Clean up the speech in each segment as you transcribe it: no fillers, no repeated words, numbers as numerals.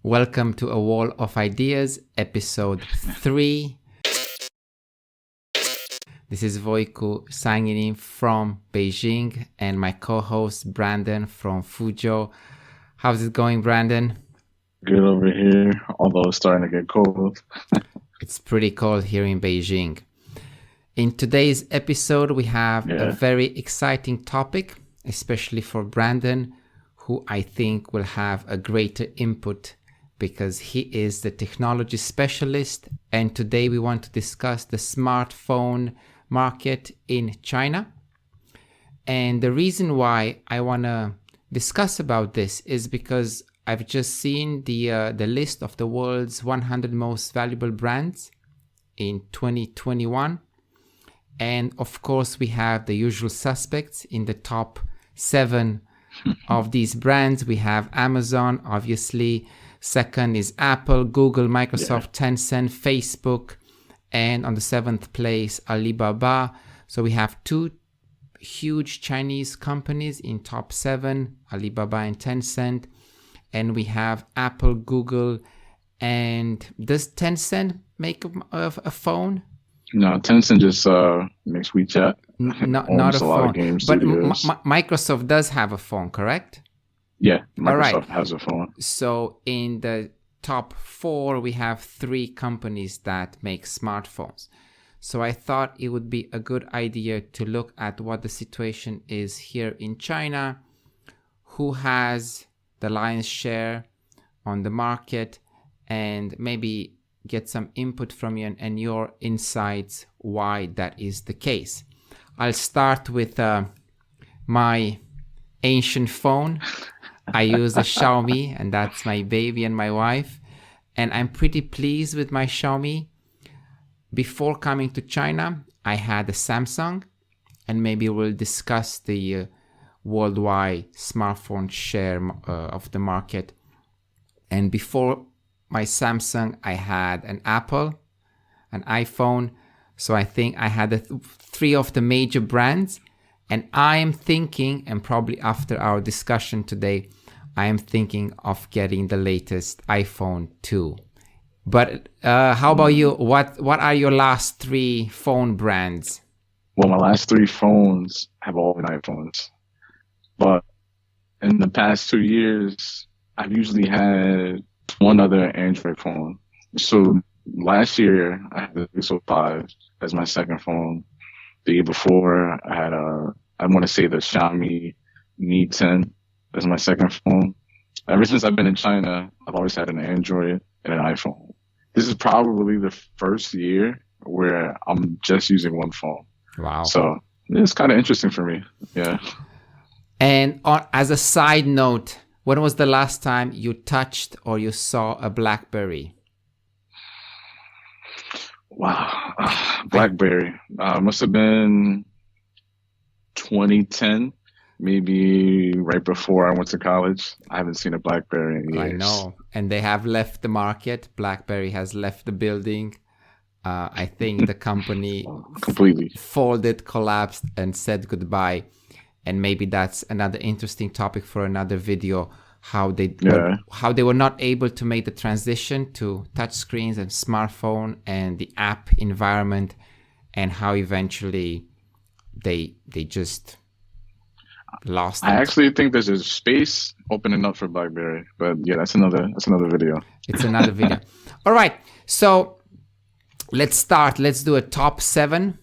Welcome to A Wall of Ideas, episode 3. This is Voicu signing in from Beijing and my co-host Brandon from Fuzhou. How's it going, Brandon? Good over here, although it's starting to get cold. It's pretty cold here in Beijing. In today's episode, we have a very exciting topic, especially for Brandon, who I think will have a greater input because he is the technology specialist. And today we want to discuss the smartphone market in China. And the reason why I want to discuss about this is because I've just seen the list of the world's 100 most valuable brands in 2021. And of course, we have the usual suspects in the top 7 of these brands. We have Amazon, obviously. Second is Apple, Google, Microsoft, Tencent, Facebook. And on the 7th place, Alibaba. So we have 2 huge Chinese companies in top 7, Alibaba and Tencent. And we have Apple, Google, and does Tencent make a phone? No, Tencent just makes WeChat. Not a phone. Lot of game but Microsoft does have a phone, correct? Yeah, Microsoft has a phone. So in the top 4, we have 3 companies that make smartphones. So I thought it would be a good idea to look at what the situation is here in China, who has the lion's share on the market, and maybe get some input from you and your insights why that is the case. I'll start with my ancient phone. I use a Xiaomi, and that's my baby and my wife. And I'm pretty pleased with my Xiaomi. Before coming to China, I had a Samsung, and maybe we'll discuss the worldwide smartphone share of the market. And before my Samsung, I had an Apple, an iPhone. So I think I had 3 of the major brands. And I am thinking, and probably after our discussion today, I am thinking of getting the latest iPhone 2. But how about you? What are your last 3 phone brands? Well, my last 3 phones have all been iPhones. But in the past 2 years, I've usually had one other Android phone. So last year, I had the Pixel 5 as my second phone. The year before, I had I want to say the Xiaomi Mi 10 as my second phone. Ever since I've been in China, I've always had an Android and an iPhone. This is probably the first year where I'm just using one phone. Wow. So it's kind of interesting for me. Yeah. And as a side note, when was the last time you touched or you saw a Blackberry? Wow. Blackberry. Must have been 2010, maybe right before I went to college. I haven't seen a Blackberry in years. I know. And they have left the market. Blackberry has left the building. I think the company completely folded, collapsed, and said goodbye. And maybe that's another interesting topic for another video, how they were not able to make the transition to touchscreens and smartphone and the app environment, and how eventually they just lost it. I actually think there's a space opening up for Blackberry, but yeah, that's another video. It's another video. All right, so let's start. Let's do a top 7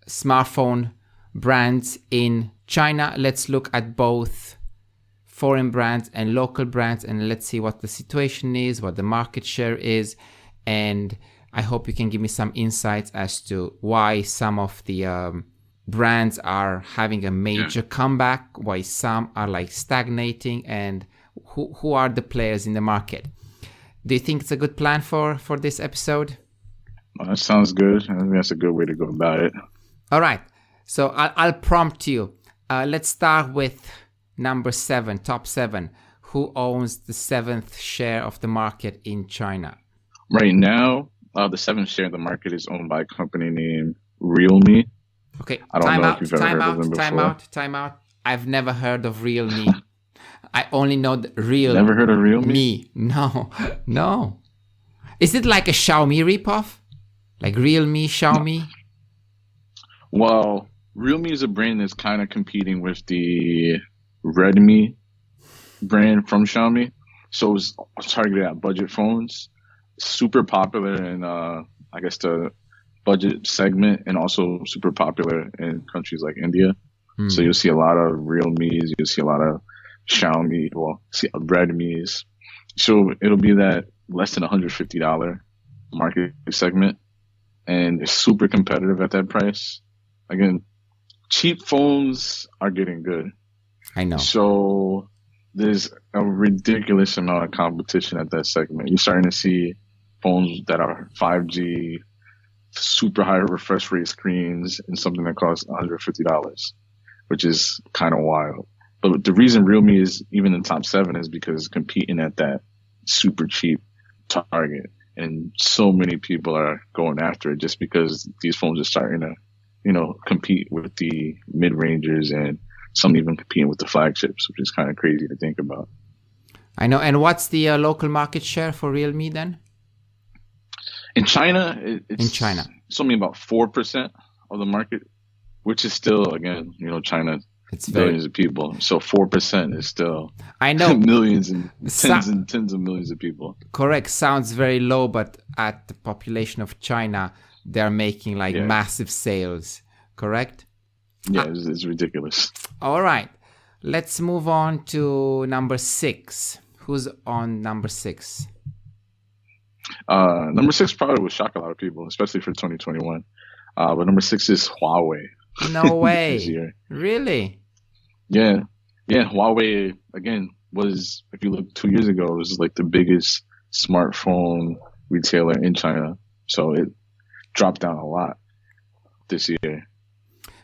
smartphone brands in China. Let's look at both foreign brands and local brands, and let's see what the situation is, what the market share is, and I hope you can give me some insights as to why some of the brands are having a major comeback, why some are like stagnating, and who are the players in the market. Do you think it's a good plan for this episode? That sounds good. I think that's a good way to go about it. All right. So I'll prompt you. Let's start with number 7, top 7. Who owns the 7th share of the market in China? Right now, the 7th share of the market is owned by a company named Realme. Okay, I don't know if you've ever heard of them before. Time out. I've never heard of Realme. I only know the real. Never heard of Realme? Me. No, no. Is it like a Xiaomi ripoff? Like Realme, Xiaomi? Well, Realme is a brand that's kind of competing with the Redmi brand from Xiaomi. So it's targeted at budget phones. Super popular in, I guess, the budget segment, and also super popular in countries like India. So you'll see a lot of Realmes, you'll see a lot of Xiaomi, Redmis. So it'll be that less than $150 market segment, and it's super competitive at that price. Again, cheap phones are getting good. I know. So there's a ridiculous amount of competition at that segment. You're starting to see phones that are 5G, super high refresh rate screens, and something that costs $150, which is kind of wild. But the reason Realme is even in the top 7 is because it's competing at that super cheap target. And so many people are going after it just because these phones are starting to, compete with the mid-rangers, and some even competing with the flagships, which is kind of crazy to think about. I know. And what's the local market share for Realme then? In China, it's only about 4% of the market, which is still, again, China, it's billions of people. So 4% is still, I know, millions and tens of millions of people. Correct. Sounds very low, but at the population of China, they're making massive sales. Correct? Yeah, it's ridiculous. All right. Let's move on to number 6. Who's on number 6? Number 6 probably would shock a lot of people, especially for 2021. But number 6 is Huawei. No way. This year. Really? Yeah. Huawei, again, was, if you look 2 years ago, it was like the biggest smartphone retailer in China. So it dropped down a lot this year.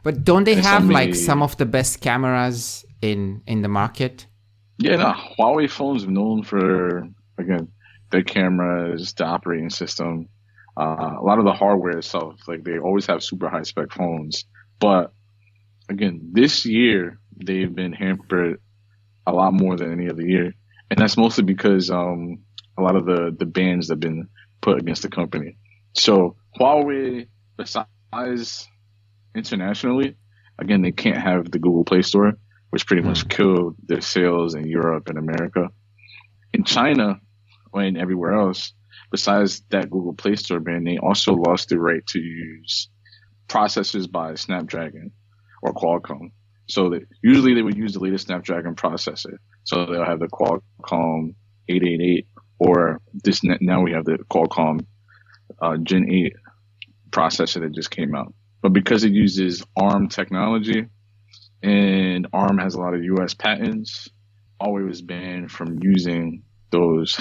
But don't they have some of the best cameras in the market? Yeah, no. Huawei phones are known for, again, their cameras, the operating system, a lot of the hardware itself. Like, they always have super high spec phones. But again, this year they've been hampered a lot more than any other year, and that's mostly because a lot of the bans that have been put against the company. So Huawei, besides internationally, again, they can't have the Google Play Store, which pretty much killed their sales in Europe and America. In China and everywhere else, besides that Google Play Store ban, they also lost the right to use processors by Snapdragon or Qualcomm. So usually they would use the latest Snapdragon processor. So they'll have the Qualcomm 888, or now we have the Qualcomm Gen 8 processor that just came out. But because it uses ARM technology, and ARM has a lot of US patents, Huawei was banned from using those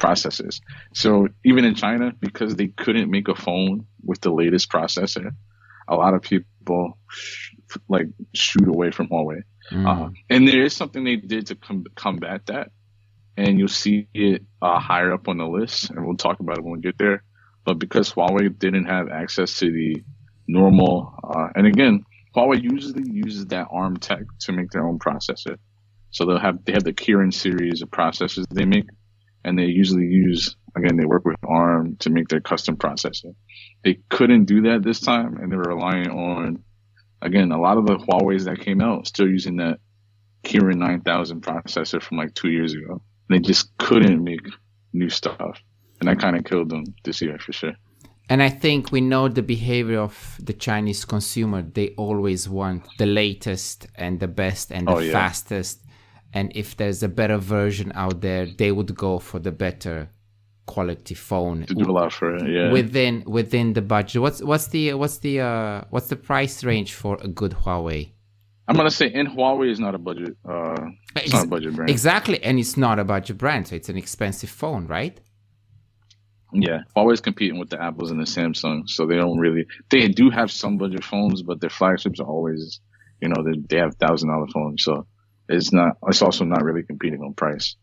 processors. So even in China, because they couldn't make a phone with the latest processor, a lot of people shoot away from Huawei. And there is something they did to combat that, and you'll see it higher up on the list, and we'll talk about it when we get there. But because Huawei didn't have access to the normal, and again, Huawei usually uses that ARM tech to make their own processor. So they have the Kirin series of processors they make, and they usually they work with ARM to make their custom processor. They couldn't do that this time, and they were relying on, again, a lot of the Huawei's that came out still using that Kirin 9000 processor from 2 years ago. They just couldn't make new stuff, and that kind of killed them this year for sure. And I think we know the behavior of the Chinese consumer. They always want the latest and the best and the fastest. And if there's a better version out there, they would go for the better quality phone. To do a lot for it, yeah. Within the budget. What's the price range for a good Huawei? I'm gonna say Huawei is not a budget. It's not a budget brand. Exactly, and it's not a budget brand, so it's an expensive phone, right? Yeah, Huawei's competing with the Apples and the Samsung, so they do have some budget phones, but their flagships are always, they have $1,000 phones, so it's also not really competing on price.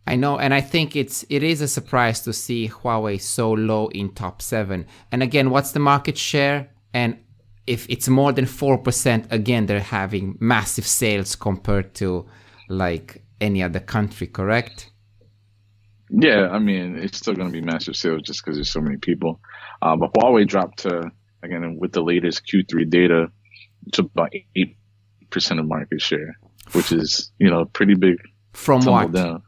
I know, and I think it is a surprise to see Huawei so low in top 7. And again, what's the market share? And if it's more than 4%, again, they're having massive sales compared to like any other country, correct? Yeah, I mean, it's still going to be massive sales just because there's so many people. But Huawei dropped to, again, with the latest Q3 data, to about 8% of market share, which is, pretty big. From what? Down.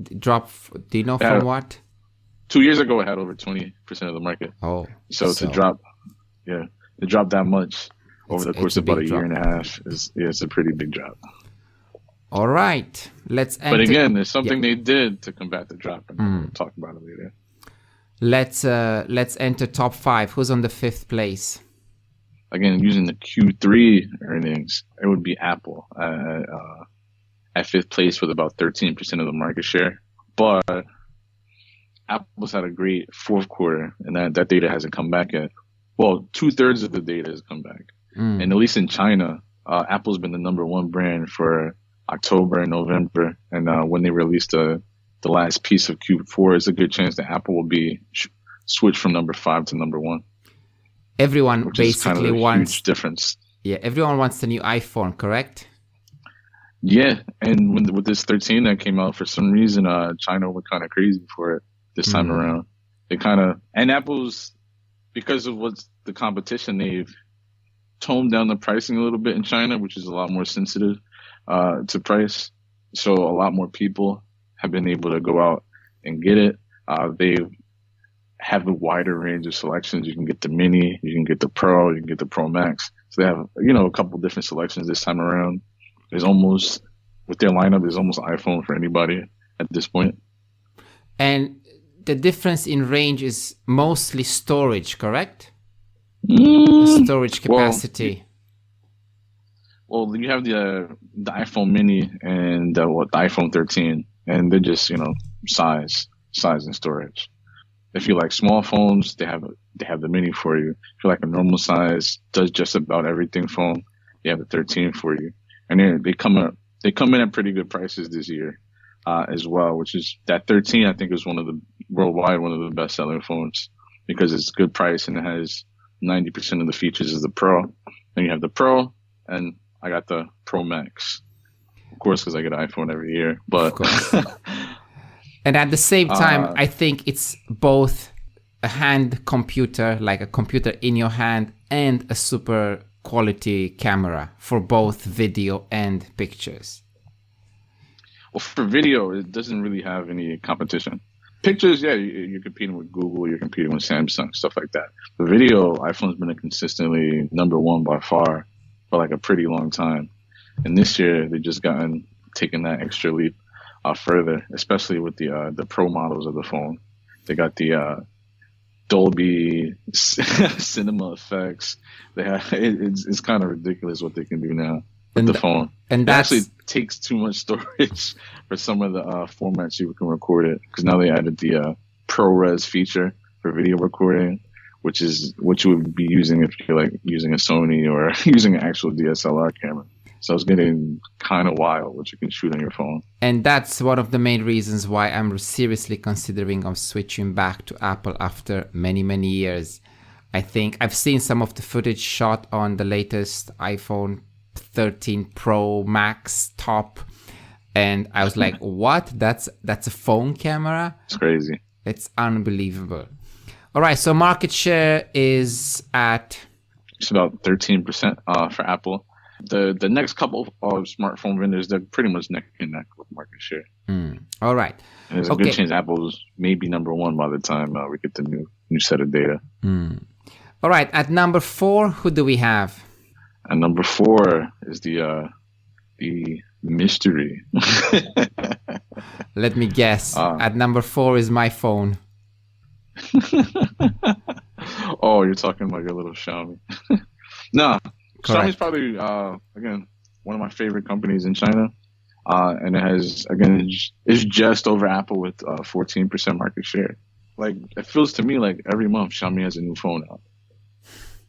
Do you know from what? 2 years ago, it had over 20% of the market. Oh. So to drop that much over the course of about a year and a half it's a pretty big drop. All right, let's enter. But again, there's something they did to combat the drop, and we'll talk about it later. Let's enter top 5. Who's on the 5th place? Again, using the Q3 earnings, it would be Apple at 5th place with about 13% of the market share. But Apple's had a great 4th quarter, and that data hasn't come back yet. Well, 2/3 of the data has come back, and at least in China, Apple's been the number 1 brand for October and November, and when they release the last piece of Q4, it's a good chance that Apple will be switched from number 5 to number 1. Everyone basically wants huge difference. Yeah, everyone wants the new iPhone, correct? Yeah, and with this 13 that came out, for some reason, China went kind of crazy for it this time around. They and Apple's, because of what's the competition, they've toned down the pricing a little bit in China, which is a lot more sensitive to price. So a lot more people have been able to go out and get it. They have a wider range of selections. You can get the Mini, you can get the Pro, you can get the Pro Max. So they have, a couple different selections this time around. With their lineup, there's almost iPhone for anybody at this point. And the difference in range is mostly storage, correct? Storage capacity. Well, you have the iPhone Mini and the iPhone 13, and they're just size and storage. If you like small phones, they have the Mini for you. If you like a normal size, does just about everything phone, they have the 13 for you. And they come in at pretty good prices this year as well, which is that 13, I think, is worldwide one of the best selling phones because it's good price and it has 90% of the features of the Pro. Then you have the Pro, and I got the Pro Max, of course, because I get an iPhone every year. But and at the same time, I think it's both a hand computer, like a computer in your hand, and a super quality camera for both video and pictures. Well, for video, it doesn't really have any competition. Pictures, yeah, you're competing with Google, you're competing with Samsung, stuff like that. The video, iPhone's been consistently number 1 by far for like a pretty long time. And this year, they've just taken that extra leap further, especially with the Pro models of the phone. They got the Dolby cinema effects. It's kind of ridiculous what they can do now with the phone. And that actually takes too much storage for some of the formats you can record it, because now they added the ProRes feature for video recording, which is what you would be using if you're like using a Sony or using an actual DSLR camera. So it's getting kind of wild what you can shoot on your phone. And that's one of the main reasons why I'm seriously considering of switching back to Apple after many, many years. I think I've seen some of the footage shot on the latest iPhone 13 Pro Max top, and I was like, what? That's a phone camera? It's crazy. It's unbelievable. All right, so market share is at... It's about 13% for Apple. The next couple of smartphone vendors, they're pretty much neck and neck with market share. All right. And there's a good chance Apple's maybe number 1 by the time we get the new set of data. All right. At number 4, who do we have? And number 4 is the mystery. Let me guess. At number 4 is my phone. Oh, you're talking about your little Xiaomi. No. Xiaomi's probably, again, one of my favorite companies in China. And it has, again, it's just over Apple with 14% market share. Like, it feels to me like every month Xiaomi has a new phone out.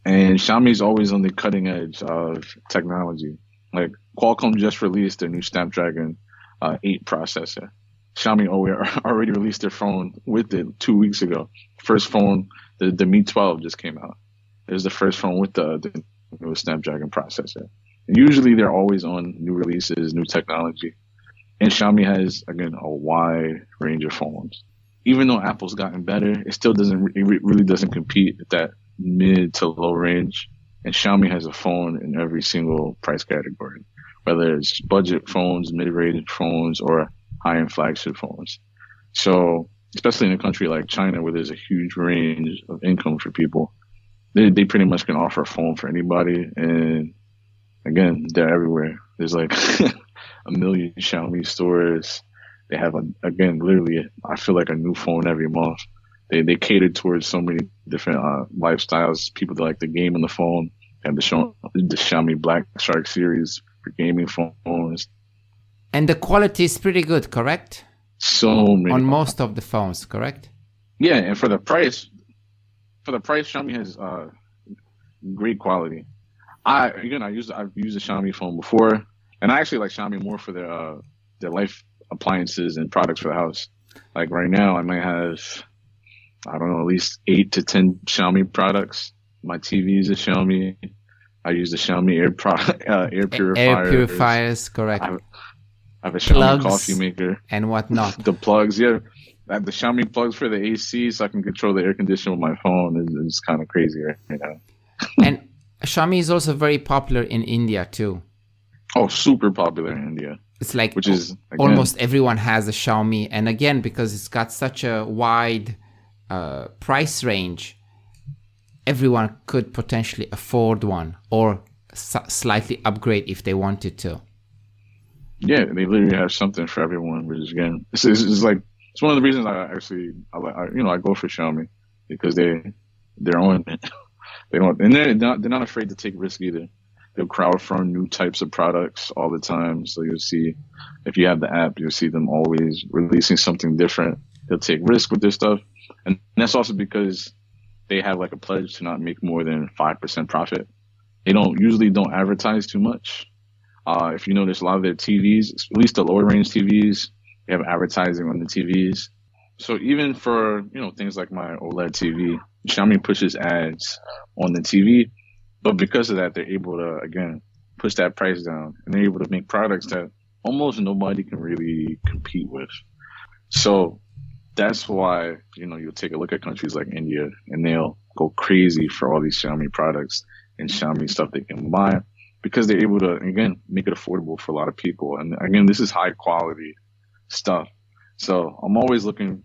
And Xiaomi's always on the cutting edge of technology. Like, Qualcomm just released their new Snapdragon 8 processor. Xiaomi already released their phone with it 2 weeks ago. First phone, the Mi 12 just came out. It was the first phone with the new Snapdragon processor. And usually they're always on new releases, new technology. And Xiaomi has, again, a wide range of phones. Even though Apple's gotten better, it still really doesn't compete at that mid to low range. And Xiaomi has a phone in every single price category, whether it's budget phones, mid-range phones, or high-end flagship phones. So, especially in a country like China, where there's a huge range of income for people, they pretty much can offer a phone for anybody. And again, they're everywhere. There's like a million Xiaomi stores. They have, again, literally, I feel like a new phone every month. They cater towards so many different lifestyles. People that like the game on the phone. They have the Xiaomi Black Shark series for gaming phones. And the quality is pretty good, correct? So many. On most of the phones, correct? Yeah, and for the price, Xiaomi has great quality. I've used a Xiaomi phone before, and I actually like Xiaomi more for their life appliances and products for the house. Like right now, I might have, I don't know, at least 8 to 10 Xiaomi products. My TV is a Xiaomi. I use the Xiaomi air purifiers. Air purifiers, correct. I have a Xiaomi plugs coffee maker and whatnot. The plugs, yeah. I have the Xiaomi plugs for the AC, so I can control the air conditioner with my phone. It's kind of crazy right now. And Xiaomi is also very popular in India too. Oh, super popular in India. It's like which is, again, almost everyone has a Xiaomi. And again, because it's got such a wide price range, everyone could potentially afford one or slightly upgrade if they wanted to. Yeah, they literally have something for everyone, which is, again, it's like, it's one of the reasons I go for Xiaomi, because they're on it. They're not afraid to take risk either. They'll crowdfund new types of products all the time. So you'll see, if you have the app, you'll see them always releasing something different. They'll take risk with their stuff. And that's also because they have like a pledge to not make more than 5% profit. They usually don't advertise too much. If you notice, a lot of their TVs, at least the lower range TVs, they have advertising on the TVs. So even for, things like my OLED TV, Xiaomi pushes ads on the TV. But because of that, they're able to, again, push that price down. And they're able to make products that almost nobody can really compete with. So that's why, you'll take a look at countries like India and they'll go crazy for all these Xiaomi products and Xiaomi stuff they can buy, because they're able to, again, make it affordable for a lot of people. And again, this is high quality stuff. So I'm always looking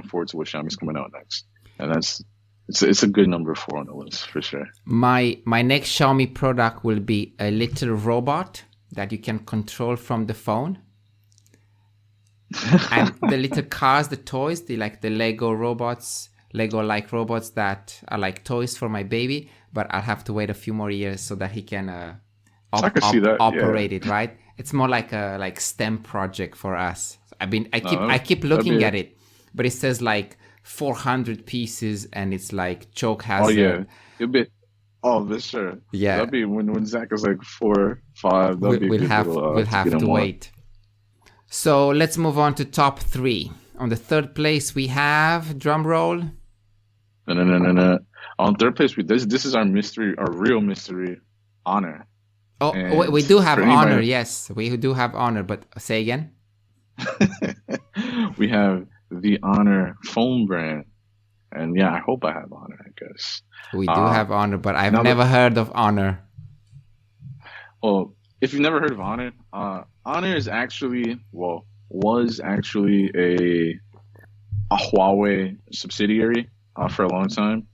forward to what Xiaomi's coming out next. And it's a good number 4 on the list for sure. My next Xiaomi product will be a little robot that you can control from the phone. And the little cars, the toys, the Lego robots, Lego-like robots that are like toys for my baby, but I'll have to wait a few more years so that he can operate it, right? It's more like a STEM project for us. I keep looking at it, but it says like 400 pieces, and it's like choke hazard. For sure. Yeah. That'd be when Zach is like 4, 5. We'll have to wait. So let's move on to top 3. On the third place, we have, drum roll. No. On third place, this is our real mystery, Honor. Oh, and we do have Honor. Yes, we do have Honor. But say again. We have the Honor phone brand, and yeah, I hope I have Honor. I guess we do have Honor, but I've never heard of Honor. Well, if you've never heard of Honor, Honor was actually a Huawei subsidiary for a long time.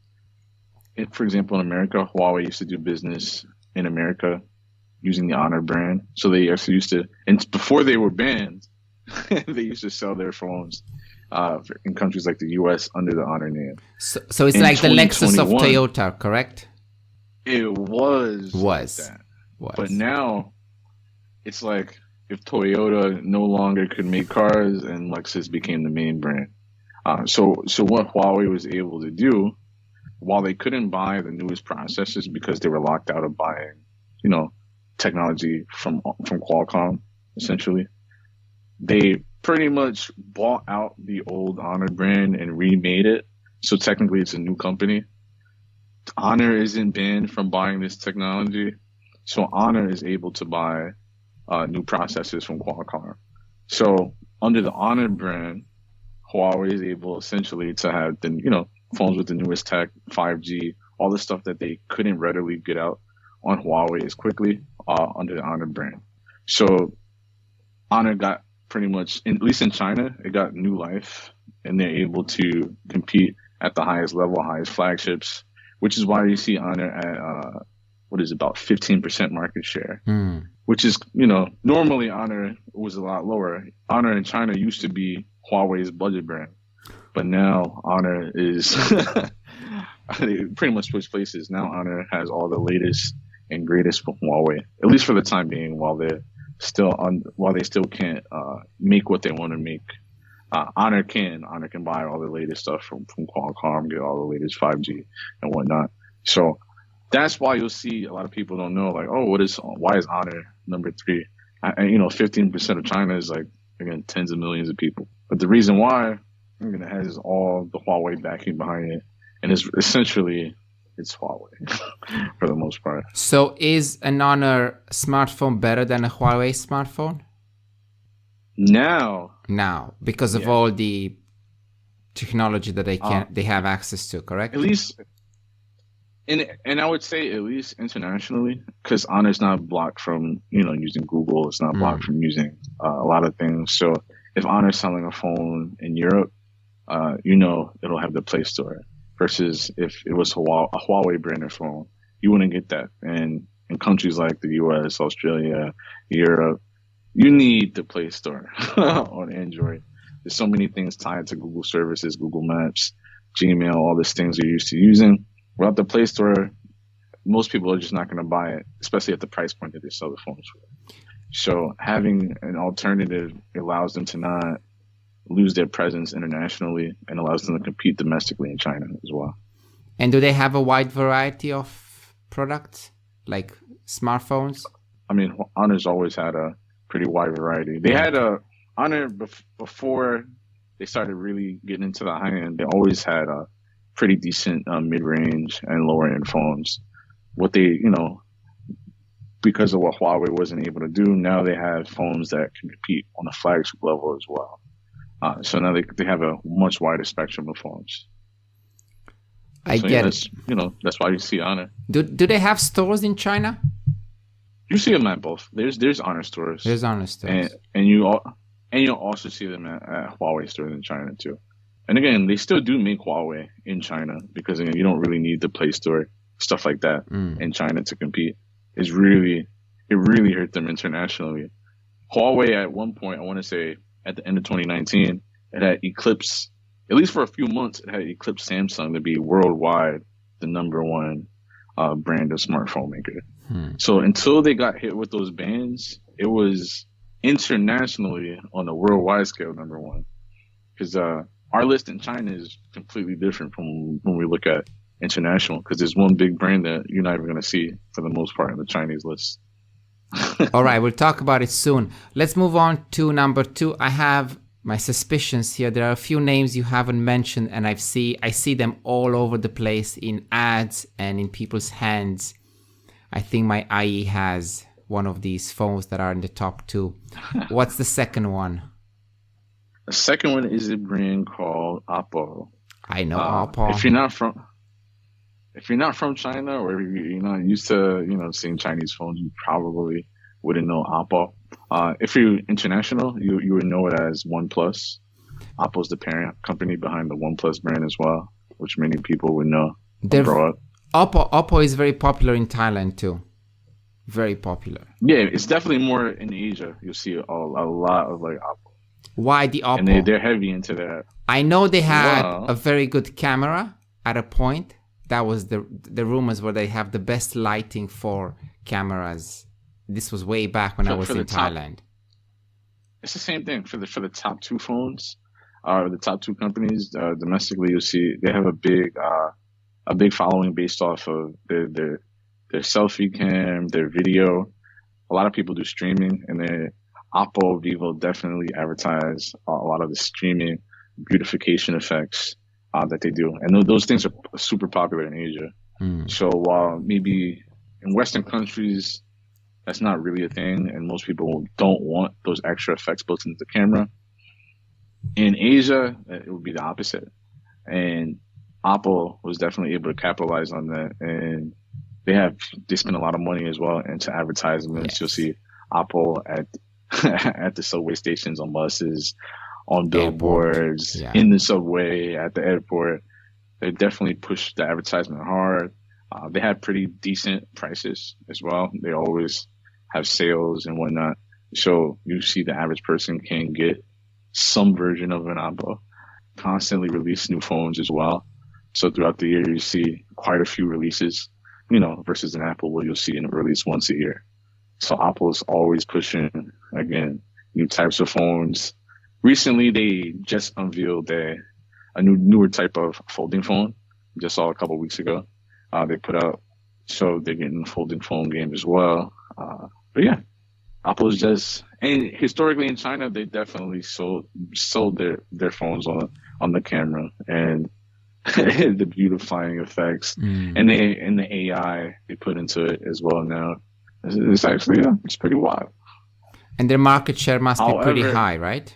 For example, in America, Huawei used to do business in America using the Honor brand. So they actually used to, and before they were banned, they used to sell their phones in countries like the US under the Honor name. So it's like the Lexus of Toyota, correct? It was like that. But now it's like if Toyota no longer could make cars and Lexus became the main brand. So what Huawei was able to do, while they couldn't buy the newest processors because they were locked out of buying, technology from Qualcomm, essentially, they pretty much bought out the old Honor brand and remade it. So technically it's a new company. Honor isn't banned from buying this technology. So Honor is able to buy new processors from Qualcomm. So under the Honor brand, Huawei is able essentially to have the, phones with the newest tech, 5G, all the stuff that they couldn't readily get out on Huawei as quickly under the Honor brand. So Honor got pretty much, at least in China, it got new life, and they're able to compete at the highest level, highest flagships, which is why you see Honor at about 15% market share, which is, normally Honor was a lot lower. Honor in China used to be Huawei's budget brand, but now Honor is they pretty much switched places. Now Honor has all the latest and greatest from Huawei, at least for the time being, while they still can't make what they want to make. Honor can buy all the latest stuff from Qualcomm, get all the latest 5G and whatnot. So that's why you'll see a lot of people don't know, like, oh, why is Honor number 3? And 15% of China is like, again, tens of millions of people. But the reason why it has all the Huawei backing behind it, and it's Huawei for the most part. So is an Honor smartphone better than a Huawei smartphone? Now, because of all the technology that they have access to, correct? At least, and I would say at least internationally, because Honor's not blocked from using Google. It's not blocked from using a lot of things. So if Honor's selling a phone in Europe, it'll have the Play Store. Versus if it was a Huawei branded phone, you wouldn't get that. And in countries like the US, Australia, Europe, you need the Play Store on Android. There's so many things tied to Google services, Google Maps, Gmail, all these things you're used to using. Without the Play Store, most people are just not going to buy it, especially at the price point that they sell the phones for. So having an alternative allows them to not lose their presence internationally and allows them to compete domestically in China as well. And do they have a wide variety of products, like smartphones? I mean, Honor's always had a pretty wide variety. They had Honor before they started really getting into the high end. They always had a pretty decent mid-range and lower end phones. What they, because of what Huawei wasn't able to do, now they have phones that can compete on the flagship level as well. So now they have a much wider spectrum of phones. I get it. That's why you see Honor. Do they have stores in China? You see them at both. There's Honor stores. There's Honor stores. And you'll also see them at Huawei stores in China too. And again, they still do make Huawei in China because again, you don't really need the Play Store, stuff like that in China to compete. It really hurt them internationally. Huawei at one point, I want to say at the end of 2019, it had eclipsed, at least for a few months, it had eclipsed Samsung to be worldwide the number one brand of smartphone maker. So until they got hit with those bans, it was internationally on a worldwide scale number one. Because our list in China is completely different from when we look at international, because there's one big brand that you're not even going to see for the most part in the Chinese list. All right, we'll talk about it soon. Let's move on to number 2. I have my suspicions here. There are a few names you haven't mentioned, and I see them all over the place in ads and in people's hands. I think my IE has one of these phones that are in the top 2. What's the second one? The second one is a brand called Oppo. I know Oppo. If you're not from China, or you're not used to seeing Chinese phones, you probably wouldn't know Oppo. If you're international, you would know it as OnePlus. Oppo's the parent company behind the OnePlus brand as well, which many people would know abroad. Oppo is very popular in Thailand too. Very popular. Yeah, it's definitely more in Asia. You'll see a lot of like Oppo. Why the Oppo? And they're heavy into that. I know they had a very good camera at a point. That was the rumors where they have the best lighting for cameras. This was way back when I was in Thailand. It's the same thing for the top 2 phones. The top 2 companies domestically, you'll see they have a big following based off of their selfie cam, their video. A lot of people do streaming, and then Oppo, Vivo definitely advertise a lot of the streaming beautification effects that they do. And those things are super popular in Asia. So while maybe in Western countries, that's not really a thing, and most people don't want those extra effects built into the camera. In Asia, it would be the opposite. And Oppo was definitely able to capitalize on that. And they spend a lot of money as well into advertisements. Yes. You'll see Oppo at at the subway stations, on buses, on billboards, in the subway, at the airport. They definitely push the advertisement hard. They have pretty decent prices as well. They always have sales and whatnot. So you see the average person can get some version of an Oppo. Constantly release new phones as well. So throughout the year, you see quite a few releases, versus an Apple where you'll see a release once a year. So Apple is always pushing, again, new types of phones. Recently, they just unveiled a newer type of folding phone. Just saw a couple of weeks ago. They put out, so they're getting the folding phone game as well. But yeah, Apple's just, and historically in China, they definitely sold their phones on the camera and the beautifying effects and the AI they put into it as well now. It's actually, it's pretty wild. And their market share must be pretty high, right?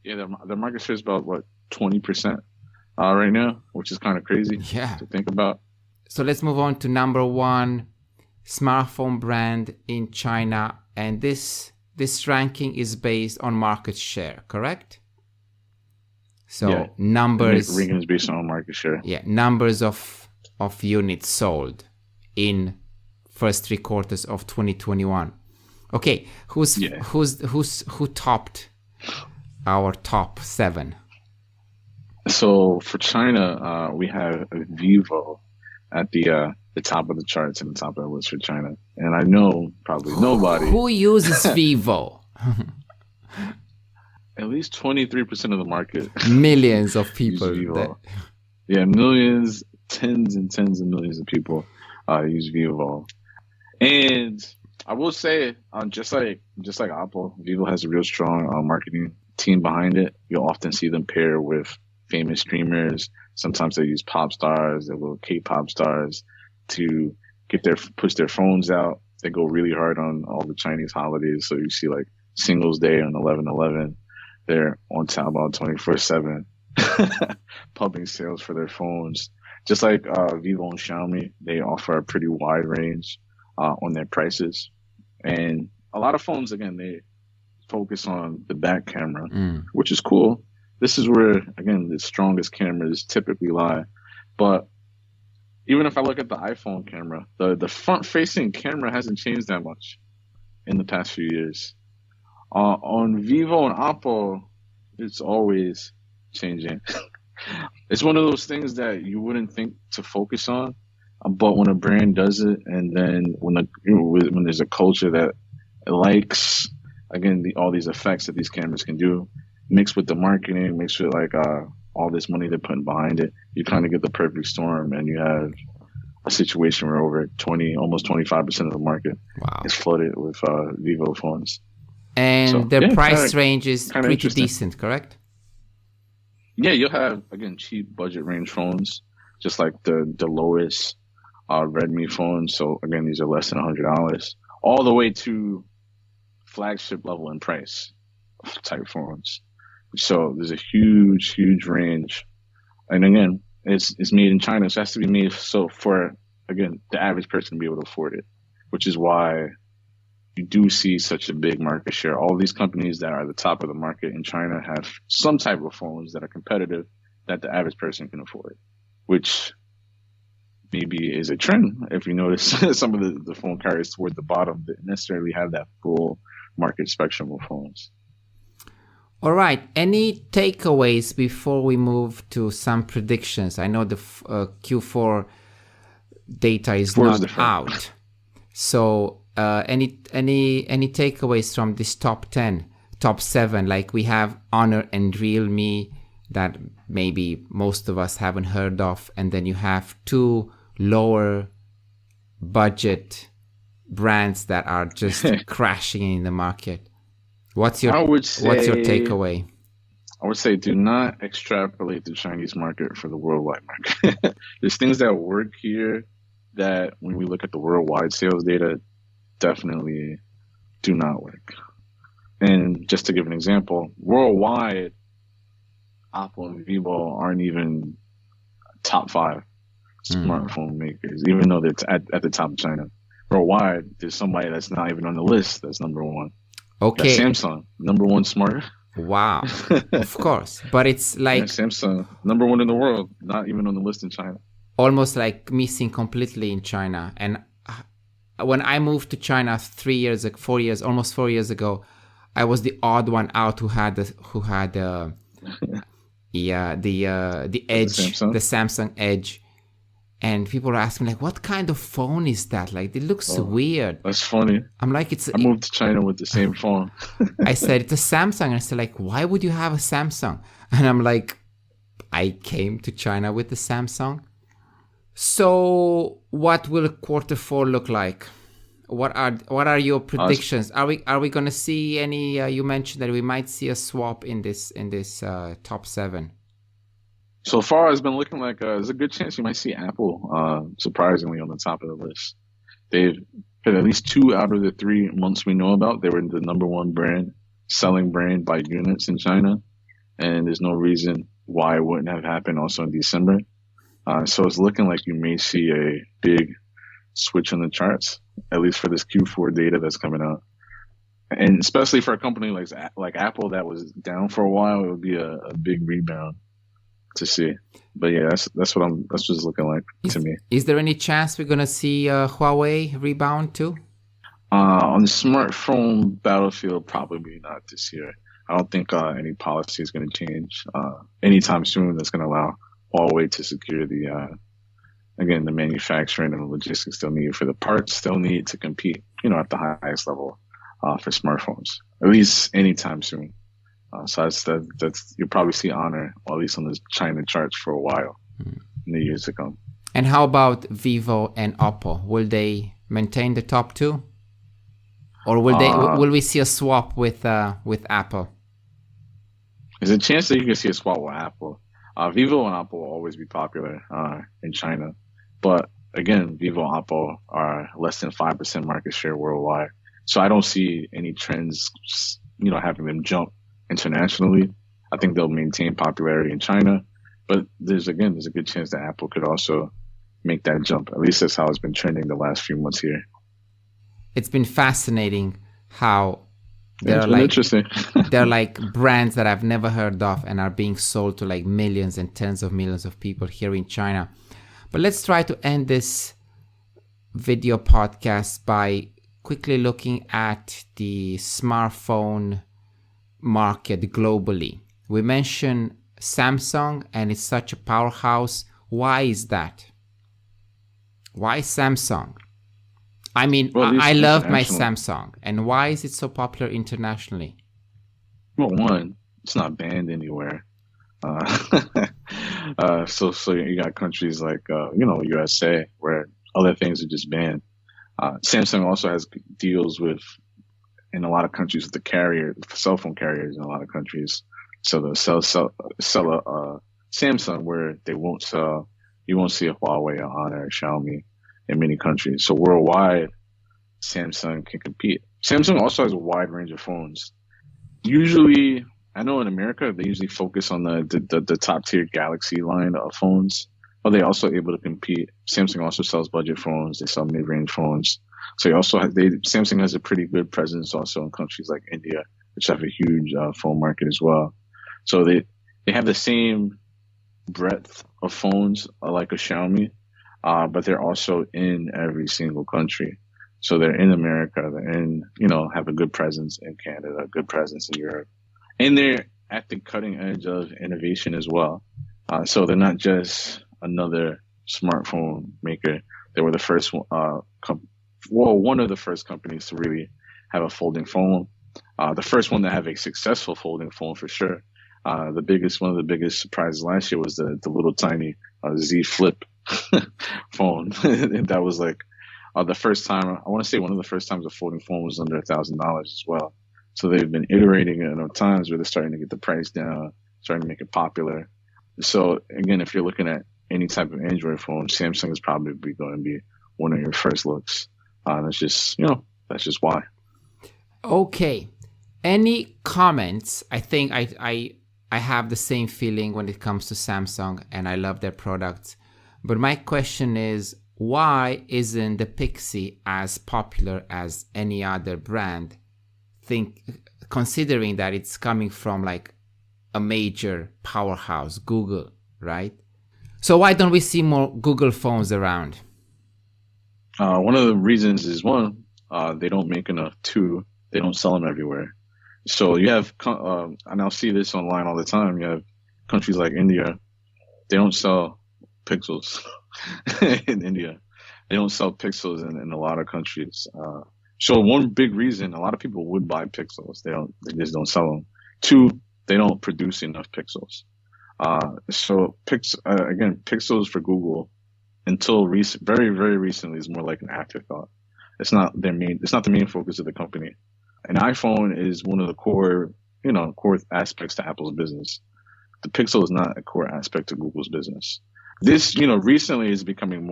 Yeah, their market share is about, 20% right now, which is kind of crazy to think about. So let's move on to number one smartphone brand in China. And this ranking is based on market share, correct? So numbers. The ranking is based on market share. Yeah, numbers of units sold in first 3 quarters of 2021. Okay, who topped our top 7? So for China, we have Vivo at the top of the charts and the top of the list for China. And I know probably nobody. Who uses Vivo? At least 23% of the market. Millions of people. Yeah, millions, tens and tens of millions of people use Vivo. And I will say, just like Oppo, Vivo has a real strong marketing team behind it. You'll often see them pair with famous streamers. Sometimes they use pop stars, their little K-pop stars, to push their phones out. They go really hard on all the Chinese holidays. So you see like Singles Day on 11/11. They're on Taobao 24/7, pumping sales for their phones. Just like Vivo and Xiaomi, they offer a pretty wide range on their prices. And a lot of phones, again, they focus on the back camera, which is cool. This is where, again, the strongest cameras typically lie. But even if I look at the iPhone camera, the front-facing camera hasn't changed that much in the past few years. On Vivo and Oppo, it's always changing. It's one of those things that you wouldn't think to focus on, but when a brand does it, and then when there's a culture that likes, again, all these effects that these cameras can do, mixed with the marketing, mixed with like all this money they're putting behind it, you kind of get the perfect storm, and you have a situation where over almost 25% of the market is flooded with Vivo phones. And their price range is pretty decent, correct? Yeah, you'll have, again, cheap budget range phones, just like the lowest Redmi phones. So again, these are less than $100, all the way to flagship level in price type phones. So there's a huge, huge range. And again, it's made in China, so it has to be made so for, again, the average person to be able to afford it, which is why you do see such a big market share. All these companies that are at the top of the market in China have some type of phones that are competitive that the average person can afford, which maybe is a trend. If you notice, some of the phone carriers toward the bottom didn't necessarily have that full market spectrum of phones. All right. Any takeaways before we move to some predictions? I know the Q4 data is not out. So any takeaways from this top 7? Like we have Honor and Realme that maybe most of us haven't heard of. And then you have 2 lower budget brands that are just crashing in the market. What's your takeaway? I would say do not extrapolate the Chinese market for the worldwide market. There's things that work here that when we look at the worldwide sales data definitely do not work. And just to give an example, worldwide, Oppo and Vivo aren't even top five smartphone makers, even though they're at the top of China. Worldwide, there's somebody that's not even on the list that's number one. Okay. That's Samsung, number one smart. Wow. Of course. But it's like Samsung, number one in the world, not even on the list in China. Almost like missing completely in China. And when I moved to China almost 4 years ago, I was the odd one out who had the Edge, the Samsung Edge. And people are asking me, like, what kind of phone is that? Like, it looks weird. That's funny. I'm like, I moved to China with the same phone. I said, it's a Samsung. And I said, like, why would you have a Samsung? And I'm like, I came to China with the Samsung. So what will Q4 look like? What are your predictions? Are we going to see any, you mentioned that we might see a swap in this top 7. So far, it's been looking like there's a good chance you might see Apple, surprisingly, on the top of the list. They've hit at least 2 out of the 3 months we know about. They were the number 1 selling brand by units in China. And there's no reason why it wouldn't have happened also in December. So it's looking like you may see a big switch on the charts, at least for this Q4 data that's coming out. And especially for a company like Apple that was down for a while, it would be a big rebound to see. But yeah, that's what it's looking like to me. Is there any chance we're gonna see Huawei rebound too? On the smartphone battlefield, probably not this year. I don't think any policy is going to change anytime soon that's going to allow Huawei to secure the manufacturing and the logistics they'll need for the parts they'll need to compete, at the highest level for smartphones, at least anytime soon. So that's you'll probably see Honor, or at least on the China charts for a while in the years to come. And how about Vivo and Oppo? Will they maintain the top 2, or will we see a swap with Apple? There's a chance that you can see a swap with Apple. Vivo and Oppo will always be popular in China, but again, Vivo and Oppo are less than 5% market share worldwide. So I don't see any trends, having them jump internationally. I think they'll maintain popularity in China, but there's a good chance that Apple could also make that jump. At least that's how it's been trending the last few months here. It's been fascinating how interesting. they're like brands that I've never heard of and are being sold to like millions and tens of millions of people here in China. But let's try to end this video podcast by quickly looking at the smartphone market globally. We mentioned Samsung, and it's such a powerhouse. Why is that? Why Samsung? I mean, I love my Samsung. And why is it so popular internationally? Well, one, it's not banned anywhere. So you got countries like, USA, where other things are just banned. Samsung also has deals in a lot of countries with the cell phone carriers in a lot of countries. So they'll sell a Samsung where you won't see a Huawei, a Honor, or Xiaomi in many countries. So worldwide, Samsung can compete. Samsung also has a wide range of phones. Usually, I know in America, they usually focus on the top tier Galaxy line of phones, but they also able to compete. Samsung also sells budget phones. They sell mid-range phones. So Samsung has a pretty good presence also in countries like India, which have a huge phone market as well. So they have the same breadth of phones like a Xiaomi, but they're also in every single country. So they're in America, have a good presence in Canada, a good presence in Europe. And they're at the cutting edge of innovation as well. So they're not just another smartphone maker. They were the first one of the first companies to really have a folding phone. The first one to have a successful folding phone for sure. One of the biggest surprises last year was the little tiny Z Flip phone. And that was like the first time, I want to say one of the first times a folding phone was under $1,000 as well. So they've been iterating enough times where they're starting to get the price down, starting to make it popular. So again, if you're looking at any type of Android phone, Samsung is probably going to be one of your first looks. It's just, that's just why. Okay. Any comments? I think I have the same feeling when it comes to Samsung, and I love their products. But my question is, why isn't the Pixie as popular as any other brand? Considering that it's coming from like a major powerhouse, Google, right? So why don't we see more Google phones around? One of the reasons is one, they don't make enough. Two, they don't sell them everywhere. So you have, and I'll see this online all the time. You have countries like India, they don't sell Pixels in India. They don't sell Pixels in a lot of countries. So one big reason, a lot of people would buy Pixels. They just don't sell them. Two, they don't produce enough Pixels. Again, Pixels for Google until very, very recently is more like an afterthought. It's not the main focus of the company. An iPhone is one of the core aspects to Apple's business. The Pixel is not a core aspect of Google's business. This, recently is becoming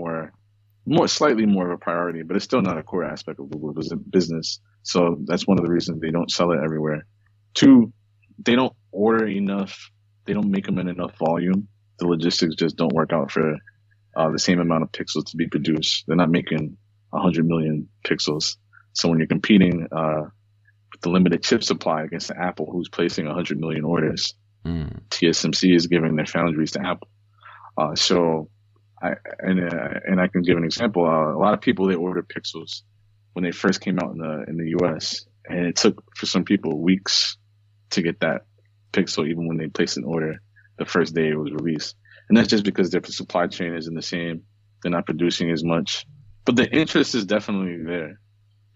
slightly more of a priority, but it's still not a core aspect of Google's business. So that's one of the reasons they don't sell it everywhere. Two, they don't order enough. They don't make them in enough volume. The logistics just don't work out for the same amount of pixels to be produced. They're not making 100 million pixels. So when you're competing with the limited chip supply against Apple, who's placing 100 million orders, TSMC is giving their foundries to Apple. I can give an example. A lot of people, they ordered Pixels when they first came out in the US, and it took for some people weeks to get that Pixel, even when they placed an order the first day it was released. And that's just because their supply chain isn't the same. They're not producing as much, but the interest is definitely there.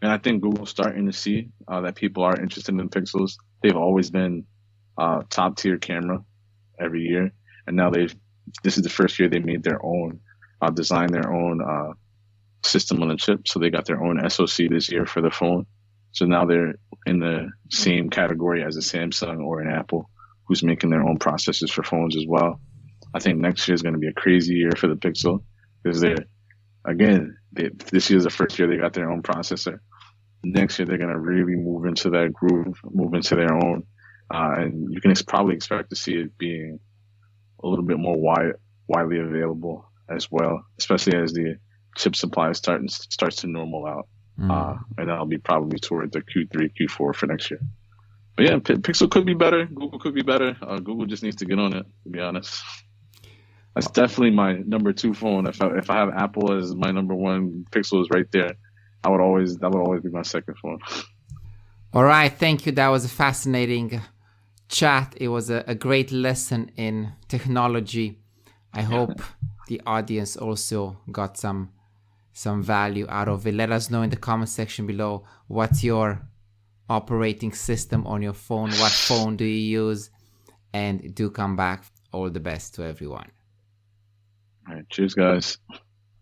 And I think Google's starting to see that people are interested in Pixels. They've always been top tier camera every year, and now this is the first year they made their own, designed their own system on the chip. So they got their own SoC this year for the phone. So now they're in the same category as a Samsung or an Apple, who's making their own processors for phones as well. I think next year is going to be a crazy year for the Pixel because this year is the first year they got their own processor. Next year they're going to really move into that groove, move into their own, and you can probably expect to see it being a little bit more widely available as well, especially as the chip supply starts to normal out. And that'll be probably toward the Q3, Q4 for next year. But yeah, Pixel could be better. Google could be better. Google just needs to get on it, to be honest. That's definitely my number 2 phone. If I have Apple as my number 1, Pixel is right there. That would always be my second phone. All right, thank you. That was a fascinating chat. It was a great lesson in technology. I hope the audience also got some value out of it. Let us know in the comment section below what's your operating system on your phone, what phone do you use, and do come back. All the best to everyone. All right, cheers guys.